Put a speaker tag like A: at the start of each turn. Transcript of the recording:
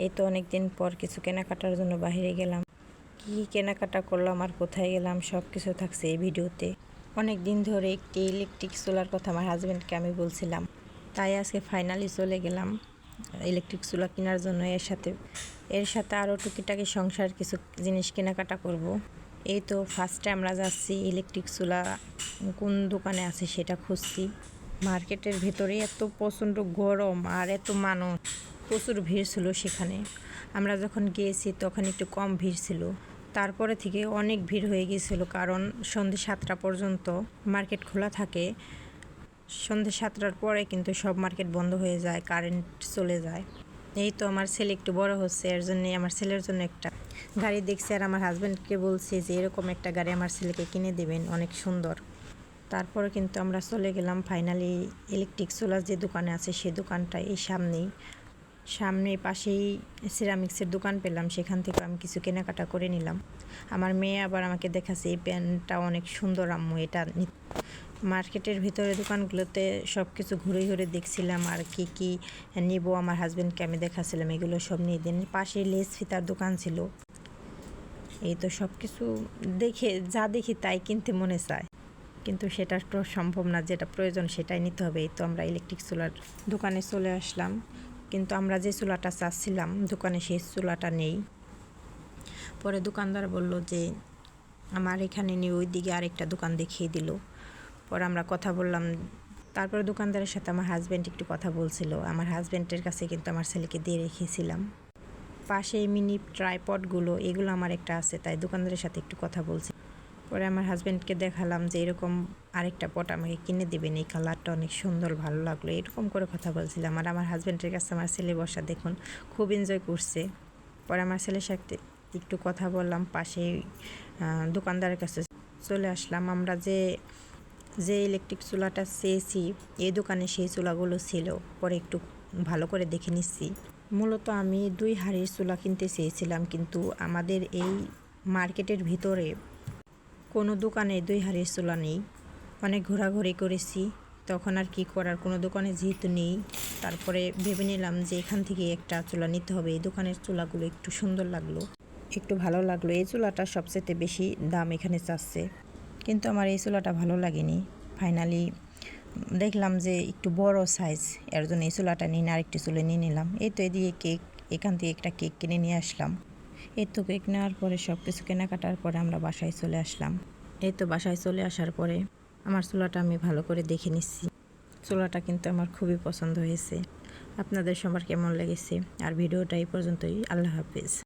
A: এই তো অনেক দিন পর কিছু কেনাকাটার জন্য বাইরে গেলাম। কি কেনাকাটা করলাম আর কোথায় গেলাম সব কিছু থাকছে এই ভিডিওতে। অনেক দিন ধরে একটি ইলেকট্রিক চুলার কথা আমার হাজব্যান্ডকে আমি বলছিলাম, তাই আজকে ফাইনালি চলে গেলাম ইলেকট্রিক চুলা কেনার জন্য। এর সাথে আরও টুকিটাকি সংসার কিছু জিনিস কেনাকাটা করব। এই তো ফার্স্টে আমরা যাচ্ছি ইলেকট্রিক চুলা কোন দোকানে আছে সেটা খুঁজছি। মার্কেটের ভেতরে এত প্রচণ্ড গরম আর এত মানুষ, প্রচুর ভিড় ছিল সেখানে। আমরা যখন গিয়েছি তখন একটু কম ভিড় ছিল, তারপরে থেকে অনেক ভিড় হয়ে গিয়েছিল, কারণ সন্ধ্যে 7টা পর্যন্ত মার্কেট খোলা থাকে। সন্ধ্যে 7টার পরে কিন্তু সব মার্কেট বন্ধ হয়ে যায়, কারেন্ট চলে যায়। এই তো আমার ছেলে একটু বড় হচ্ছে, এর জন্যে আমার ছেলের জন্য একটা গাড়ি দেখছি, আর আমার হাজব্যান্ডকে বলছি যে এরকম একটা গাড়ি আমার ছেলেকে কিনে দেবেন, অনেক সুন্দর। তারপরে কিন্তু আমরা চলে গেলাম ফাইনালি ইলেকট্রিক চুলার যে দোকানে আছে সেই দোকানটা এই সামনেই পাশেই সিরামিক্সের দোকান পেলাম, সেখান থেকে আমি কিছু কেনাকাটা করে নিলাম। আমার মেয়ে আবার আমাকে দেখাচ্ছে এই প্যান্টটা অনেক সুন্দর আম্মু, এটা। মার্কেটের ভিতরে দোকানগুলোতে সব কিছু ঘুরে ঘুরে দেখছিলাম আর কি নিব আমার হাজব্যান্ডকে আমি দেখাচ্ছিলাম, এগুলো সব নিয়ে দিন। পাশে লেস ফিতার দোকান ছিল। এই তো সব কিছু যা দেখি তাই কিনতে মনে চায়, কিন্তু সেটা তো সম্ভব না, যেটা প্রয়োজন সেটাই নিতে হবে। এই তো আমরা ইলেকট্রিক চুলার দোকানে চলে আসলাম, কিন্তু আমরা যে চুলাটা চাচ্ছিলাম দোকানে সেই চুলাটা নেই। পরে দোকানদার বলল যে আমার এখানে নিয়ে ওই দিকে আরেকটা দোকান দেখিয়ে দিল। পরে আমরা কথা বললাম, তারপরে দোকানদারের সাথে আমার হাজব্যান্ড একটু কথা বলছিল। আমার হাজব্যান্ডের কাছে কিন্তু আমার ছেলেকে দিয়ে রেখেছিলাম। পাশে মিনি ট্রাইপডগুলো, এগুলো আমার একটা আছে, তাই দোকানদারের সাথে একটু কথা বলছি। পরে আমার হাজব্যান্ডকে দেখালাম যে এরকম আরেকটা পট আমাকে কিনে দেবেন, এই কালারটা অনেক সুন্দর, ভালো লাগলো, এরকম করে কথা বলছিলাম। আর আমার হাজব্যান্ডের কাছে আমার ছেলে বসা দেখুন, খুব এনজয় করছে। পরে আমার ছেলের সাথে একটু কথা বললাম, পাশেই দোকানদারের কাছে চলে আসলাম। আমরা যে ইলেকট্রিক চুলাটা চেয়েছি এই দোকানে সেই চুলাগুলো ছিল, পরে একটু ভালো করে দেখে নিচ্ছি। মূলত আমি 2 হাঁড়ির চুলা কিনতে চেয়েছিলাম, কিন্তু আমাদের এই মার্কেটের ভিতরে কোনো দোকানে 2 হাঁড়ির চুলা নেই। অনেক ঘোরাঘুরি করেছি, তখন আর কি করার, কোনো দোকানে যেহেতু নেই, তারপরে ভেবে নিলাম যে এখান থেকে একটা চুলা নিতে হবে। এই দোকানের চুলাগুলো একটু সুন্দর লাগলো, একটু ভালো লাগলো। এই চুলাটা সবচেয়ে বেশি দাম এখানে চাচ্ছে, কিন্তু আমার এই চুলাটা ভালো লাগেনি। ফাইনালি দেখলাম যে একটু বড় সাইজ, এর জন্য এই চুলাটা নিয়ে আরেকটি চুলা নিয়ে নিলাম। এই তো এদিকে এখান থেকে একটা কেক কিনে নিয়ে আসলাম। এই তো কেক নেওয়ার পরে সব কিছু কেনাকাটার পরে আমরা বাসায় চলে আসলাম। এই তো বাসায় চলে আসার পরে আমার চুলাটা আমি ভালো করে দেখে নিচ্ছি। চুলাটা কিন্তু আমার খুবই পছন্দ হয়েছে। আপনাদের সবার কেমন লেগেছে? আর ভিডিওটা এই পর্যন্তই। আল্লাহ হাফেজ।